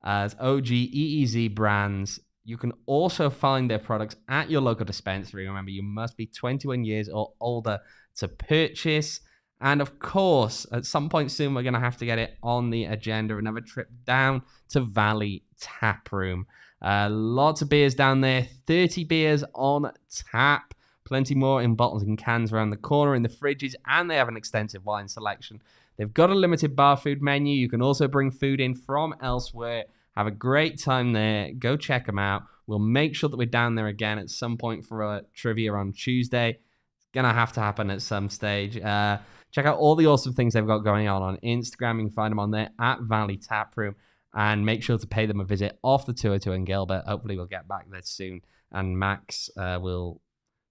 as OGEEZ brands. You can also find their products at your local dispensary. Remember, you must be 21 years or older to purchase. And of course, at some point soon, we're going to have to get it on the agenda. Another trip down to Valley Tap Room. Lots of beers down there. 30 beers on tap. Plenty more in bottles and cans around the corner in the fridges. And they have an extensive wine selection. They've got a limited bar food menu. You can also bring food in from elsewhere. Have a great time there. Go check them out. We'll make sure that we're down there again at some point for a trivia on Tuesday. It's going to have to happen at some stage. Check out all the awesome things they've got going on Instagram. You can find them on there at Valley Tap Room. And make sure to pay them a visit off the 202 in Gilbert. Hopefully we'll get back there soon. And Max will...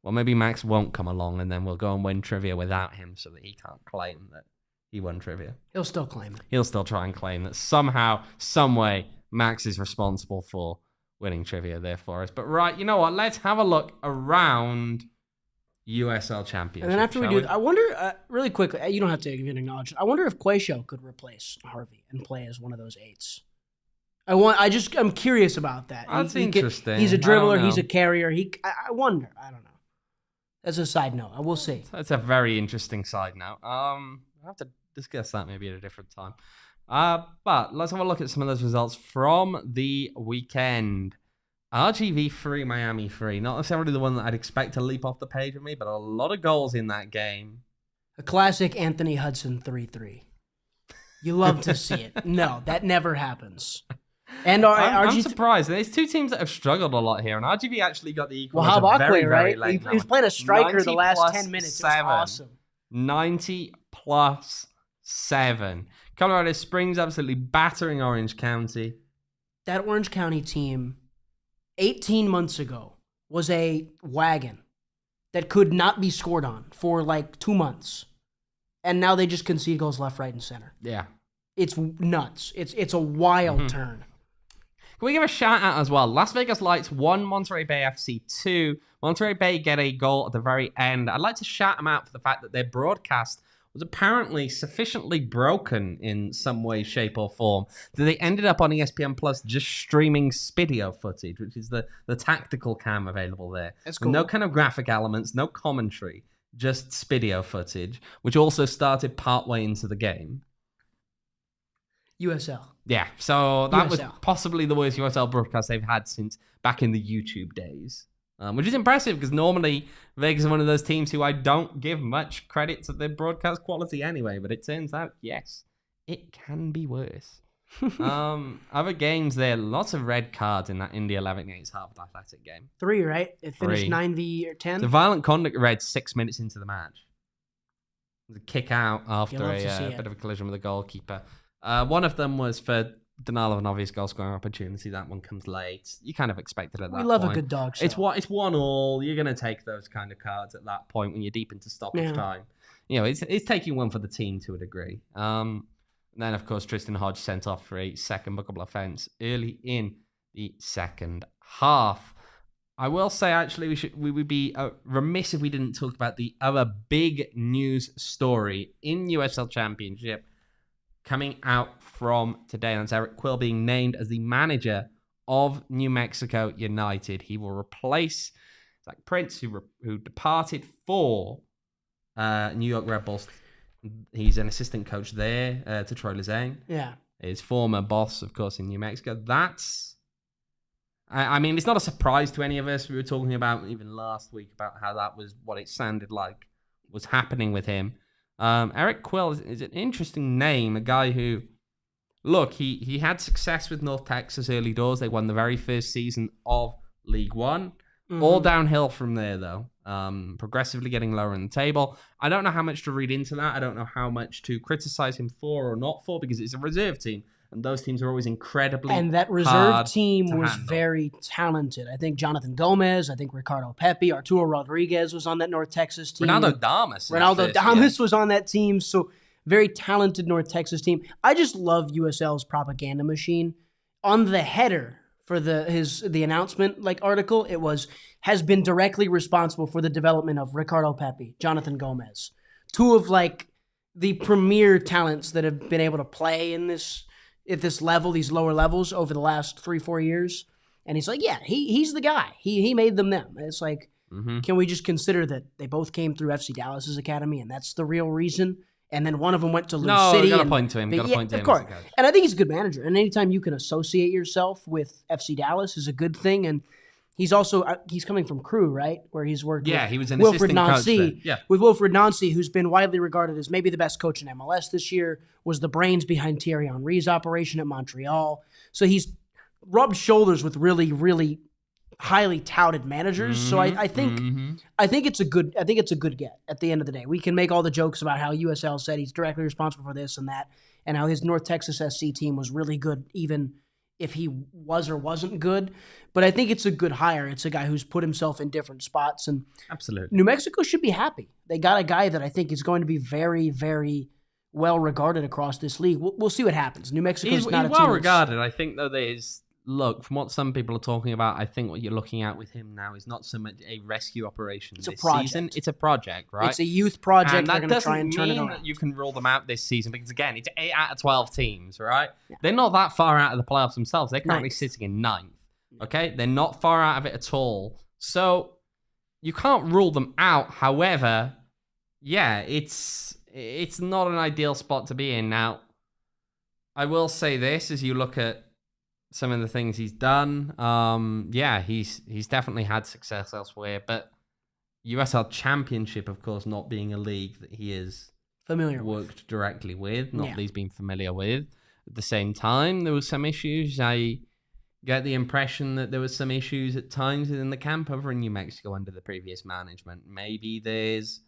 Well, maybe Max won't come along, and then we'll go and win trivia without him so that he can't claim that he won trivia. He'll still claim it. He'll still try and claim that somehow, some way, Max is responsible for winning trivia there for us. But right, you know what? Let's have a look around USL Championship. And then after we do, I wonder, really quickly, you don't have to give an acknowledgement. I wonder if Quayshow could replace Harvey and play as one of those 8s. I'm curious about that. That's interesting. He's a dribbler. He's a carrier. I wonder. I don't know. As a side note, we'll see. That's a very interesting side note. I'll have to discuss that maybe at a different time. But let's have a look at some of those results from the weekend. RGV 3, Miami 3. Not necessarily the one that I'd expect to leap off the page with me, but a lot of goals in that game. A classic Anthony Hudson 3-3. You love to see it. No, that never happens. And I'm surprised. There's two teams that have struggled a lot here, and RGV actually got the equalizer. Well, how about very, right? very late. He was playing a striker the last 10 minutes. It was awesome. 90+7. Colorado Springs absolutely battering Orange County. That Orange County team, 18 months ago, was a wagon that could not be scored on for like 2 months. And now they just concede goals left, right, and center. Yeah. It's nuts. It's a wild turn. Can we give a shout out as well? Las Vegas Lights 1, Monterey Bay FC 2. Monterey Bay get a goal at the very end. I'd like to shout them out for the fact that their broadcast was apparently sufficiently broken in some way, shape, or form that they ended up on ESPN Plus just streaming Spidio footage, which is the tactical cam available there. That's cool. No kind of graphic elements, no commentary, just Spidio footage, which also started partway into the game. USL. Yeah, so that was USL. possibly the worst USL broadcast they've had since back in the YouTube days, which is impressive because normally Vegas are one of those teams who I don't give much credit to their broadcast quality anyway, but it turns out, yes, it can be worse. Other games there, lots of red cards in that Indy 11 against Harvard Athletic game. 3, right? It finished 3. 9v10. The violent conduct red 6 minutes into the match. The kick out after love to see a it. bit of a collision with the goalkeeper. One of them was for denial of an obvious goal scoring opportunity. That one comes late. You kind of expected at that point. We love a good dog show. It's 1-1. You're going to take those kind of cards at that point when you're deep into stoppage time. You know, it's taking one for the team to a degree. And then, of course, Tristan Hodge sent off for a second bookable offence early in the second half. I will say, actually, we would be remiss if we didn't talk about the other big news story in USL Championship coming out from today. And that's Eric Quill being named as the manager of New Mexico United. He will replace Zach Prince, who departed for New York Red Bulls He's an assistant coach there to Troy Lezang. Yeah. His former boss, of course, in New Mexico. I mean, it's not a surprise to any of us. We were talking about even last week about how that was what it sounded like was happening with him. Eric Quill is an interesting name, a guy who, look, he had success with North Texas early doors. They won the very first season of League One. All downhill from there, though. Progressively getting lower in the table. I don't know how much to read into that. I don't know how much to criticize him for or not for, because it's a reserve team. And those teams are always incredibly And that reserve team was very talented. I think Jonathan Gomez, I think Ricardo Pepi, Arturo Rodriguez was on that North Texas team. Ronaldo Damas. Was on that team. So very talented North Texas team. I just love USL's propaganda machine. On the header for the announcement article, it has been directly responsible for the development of Ricardo Pepi, Jonathan Gomez. Two of the premier talents that have been able to play at this level, these lower levels over the last 3-4 years. And he's like, yeah, he's the guy. He made them. It's like, can we just consider that they both came through FC Dallas's academy and that's the real reason? And then one of them went to Lou City. No, got to point to him. Of course. And I think he's a good manager. And anytime you can associate yourself with FC Dallas is a good thing. And he's also he's coming from Crew, right? Where he's worked with he was an Wilfred assistant Nancy. coach there. Yeah. With Wilfred Nancy, who's been widely regarded as maybe the best coach in MLS this year, was the brains behind Thierry Henry's operation at Montreal. So he's rubbed shoulders with really, really highly touted managers. So I think it's a good get at the end of the day. We can make all the jokes about how USL said he's directly responsible for this and that, and how his North Texas SC team was really good, even if he was or wasn't good. But I think it's a good hire. It's a guy who's put himself in different spots, and absolutely, New Mexico should be happy. They got a guy that I think is going to be very, very well regarded across this league. We'll see what happens. New Mexico's not a team well regarded. I think though look, from what some people are talking about, I think what you're looking at with him now is not so much a rescue operation this season. It's a project, right? It's a youth project. And they're going to try and turn it mean around. that you can rule them out this season because, again, it's 8 out of 12 teams, right? Yeah. They're not that far out of the playoffs themselves. They're currently sitting in 9th, okay? They're not far out of it at all. So you can't rule them out. However, yeah, it's not an ideal spot to be in. Now, I will say this, as you look at some of the things he's done, he's definitely had success elsewhere, but USL Championship, of course, not being a league that he is worked directly with, not that he's been familiar with. At the same time, there was some issues. I get the impression that there was some issues at times within the camp over in New Mexico under the previous management. Maybe there's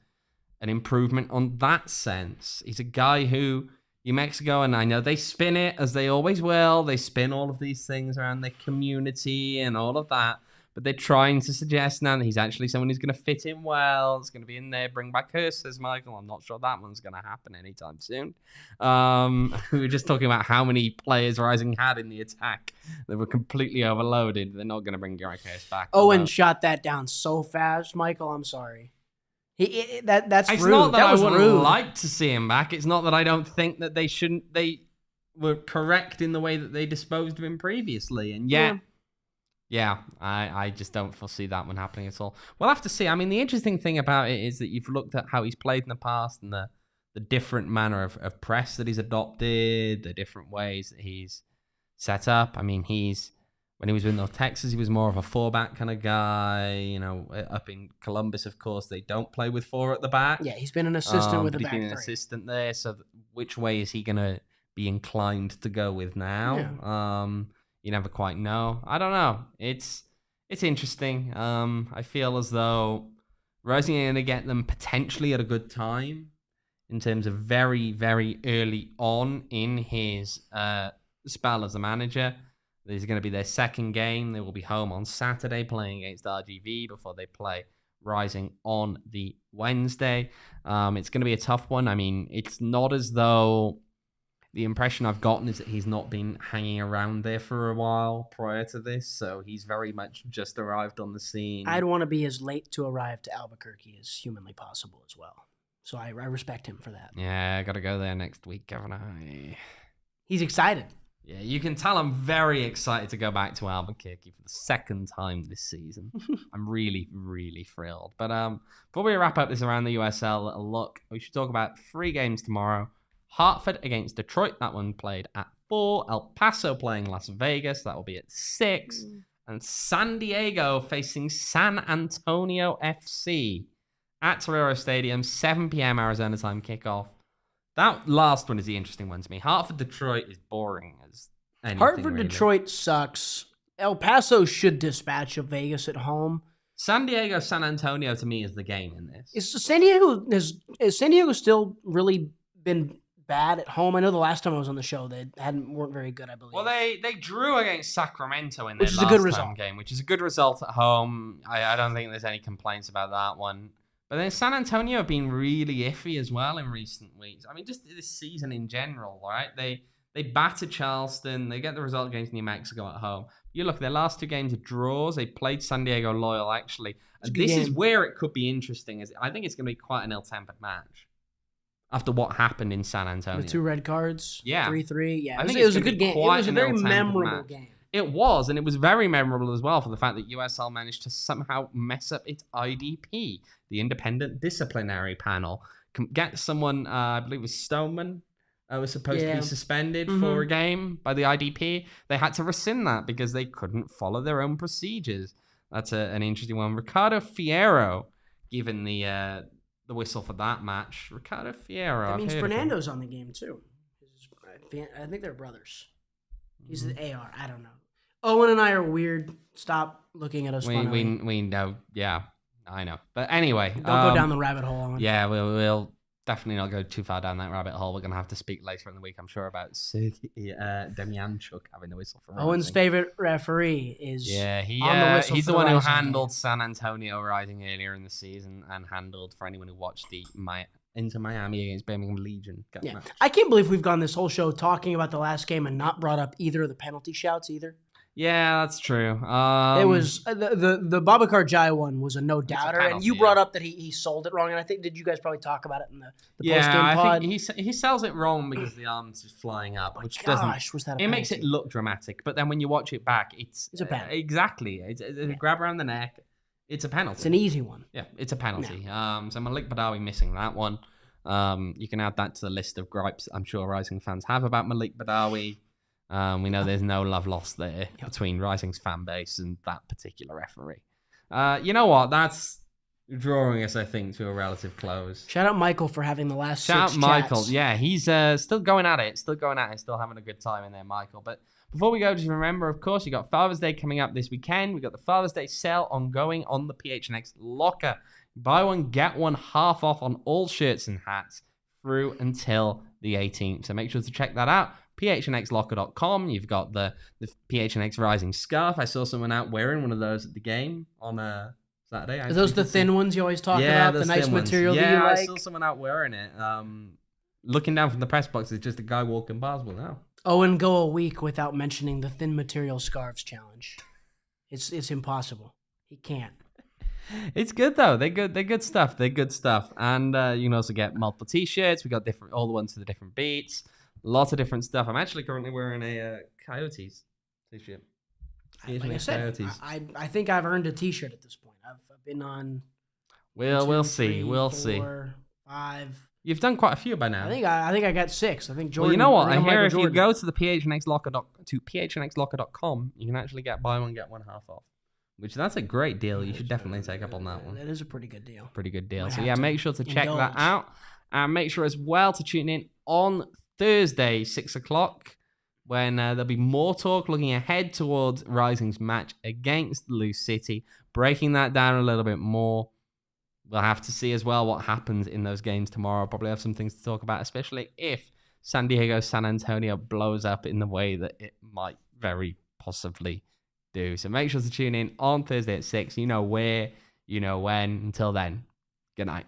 an improvement on that sense. He's a guy who New Mexico, and I know they spin it as they always will. They spin all of these things around their community and all of that, but they're trying to suggest now that he's actually someone who's going to fit in well. It's going to be in there. Bring back her, says Michael. I'm not sure that one's going to happen anytime soon. We were just talking about how many players Rising had in the attack. They were completely overloaded. They're not going to bring Garrett Curse back. Owen shot that down so fast, Michael. I'm sorry. That's it's rude. Not that I wouldn't rude. like to see him back. It's not that I don't think that they were correct in the way that they disposed of him previously. And I just don't foresee that one happening at all. We'll have to see. I mean, the interesting thing about it is that you've looked at how he's played in the past and the different manner of press that he's adopted, the different ways that he's set up. I mean, when he was with North Texas, he was more of a 4-back kind of guy. You know, up in Columbus, of course, they don't play with 4 at the back. Yeah, he's been an assistant with the back 3. He's been an assistant there. So which way is he going to be inclined to go with now? Yeah. You never quite know. I don't know. It's interesting. I feel as though Rising are going to get them potentially at a good time in terms of very, very early on in his spell as a manager. This is going to be their second game. They will be home on Saturday playing against RGV before they play Rising on the Wednesday. It's going to be a tough one. I mean, it's not as though the impression I've gotten is that he's not been hanging around there for a while prior to this, so he's very much just arrived on the scene. I'd want to be as late to arrive to Albuquerque as humanly possible as well. So I respect him for that. Yeah, I got to go there next week, haven't I? He's excited. Yeah, you can tell I'm very excited to go back to Albuquerque for the second time this season. I'm really, really thrilled. But before we wrap up this Around the USL look, we should talk about 3 games tomorrow. Hartford against Detroit. That one played at 4. El Paso playing Las Vegas. That will be at 6. And San Diego facing San Antonio FC at Torero Stadium, 7 p.m. Arizona time kickoff. That last one is the interesting one to me. Hartford-Detroit is boring as anything, Hartford-Detroit really. sucks. El Paso should dispatch of Vegas at home. San Diego-San Antonio, to me, is the game in this. Has San Diego still really been bad at home? I know the last time I was on the show, they weren't very good, I believe. Well, they drew against Sacramento in their Which is a last good home result. game, which is a good result at home. I don't think there's any complaints about that one. But then San Antonio have been really iffy as well in recent weeks. I mean, just this season in general, right? They battered Charleston. They get the result against New Mexico at home. You look, their last 2 games are draws. They played San Diego Loyal, actually. And this is where it could be interesting. I think it's going to be quite an ill-tempered match after what happened in San Antonio. The 2 red cards, Yeah. 3-3. Yeah, I think it was a good game. It was a very ill-tempered memorable match. game. It was, and it was very memorable as well for the fact that USL managed to somehow mess up its IDP, the Independent Disciplinary Panel. Get someone, I believe it was Stoneman, was supposed to be suspended for a game by the IDP. They had to rescind that because they couldn't follow their own procedures. That's an interesting one. Ricardo Fierro, given the whistle for that match. Ricardo Fierro. That means Fernando's on the game too. I think they're brothers. He's the AR. I don't know. Owen and I are weird. Stop looking at us funny. We know. Yeah, I know. But anyway. Don't go down the rabbit hole. Owen. Yeah, we'll definitely not go too far down that rabbit hole. We're going to have to speak later in the week, I'm sure, about Sergei Demyanchuk having the whistle for Rising. Owen's favorite referee is he's the one who handled San Antonio Rising earlier in the season and handled, for anyone who watched the Inter Miami against Birmingham Legion. Yeah. I can't believe we've gone this whole show talking about the last game and not brought up either of the penalty shouts either. Yeah, that's true. It was the Babacar Jai one was a no doubter, and you brought up that he sold it wrong. And I think did you guys probably talk about it in the post game pod? I think he sells it wrong because the arm's just flying up, which makes it look dramatic. But then when you watch it back, it's a penalty. Exactly, it's a grab around the neck. It's a penalty. It's an easy one. Yeah, it's a penalty. No. So Malik Badawi missing that one. You can add that to the list of gripes I'm sure Rising fans have about Malik Badawi. We know there's no love lost there between Rising's fan base and that particular referee. You know what? That's drawing us, I think, to a relative close. Shout out Michael for having the last Shout 6 out Michael. chats. Yeah, he's still going at it. Still having a good time in there, Michael. But before we go, just remember, of course, you got Father's Day coming up this weekend. We got the Father's Day sale ongoing on the PHNX locker. Buy one, get one half off on all shirts and hats through until the 18th. So make sure to check that out. PHNXlocker.com. You've got the PHNX Rising scarf. I saw someone out wearing one of those at the game on Saturday. Are those the thin ones you always talk about? The nice material that you like? I saw someone out wearing it. Looking down from the press box, it's just a guy walking past. Well, now. Owen, go a week without mentioning the thin material scarves challenge. It's impossible. He can't. It's good though. They're good stuff. And you can also get multiple t-shirts. We got all the ones for the different beats. Lots of different stuff. I'm actually currently wearing a Coyotes t-shirt. Like I said, I think I've earned a t-shirt at this point. I've been on. We'll see. 4, 5. You've done quite a few by now. I think I got 6. I think Jordan. Well, you know what? I hear if you go to the PHNXlocker.com, you can actually get buy one get one half off. Which that's a great deal. You should definitely take up on that one. That is a pretty good deal. So yeah, make sure to check that out. And make sure as well to tune in on Thursday, 6:00, when there'll be more talk looking ahead towards Rising's match against Loose City, breaking that down a little bit more. We'll have to see as well what happens in those games tomorrow. Probably have some things to talk about, especially if San Diego, San Antonio blows up in the way that it might very possibly do. So make sure to tune in on Thursday at 6. You know where, you know when. Until then, good night.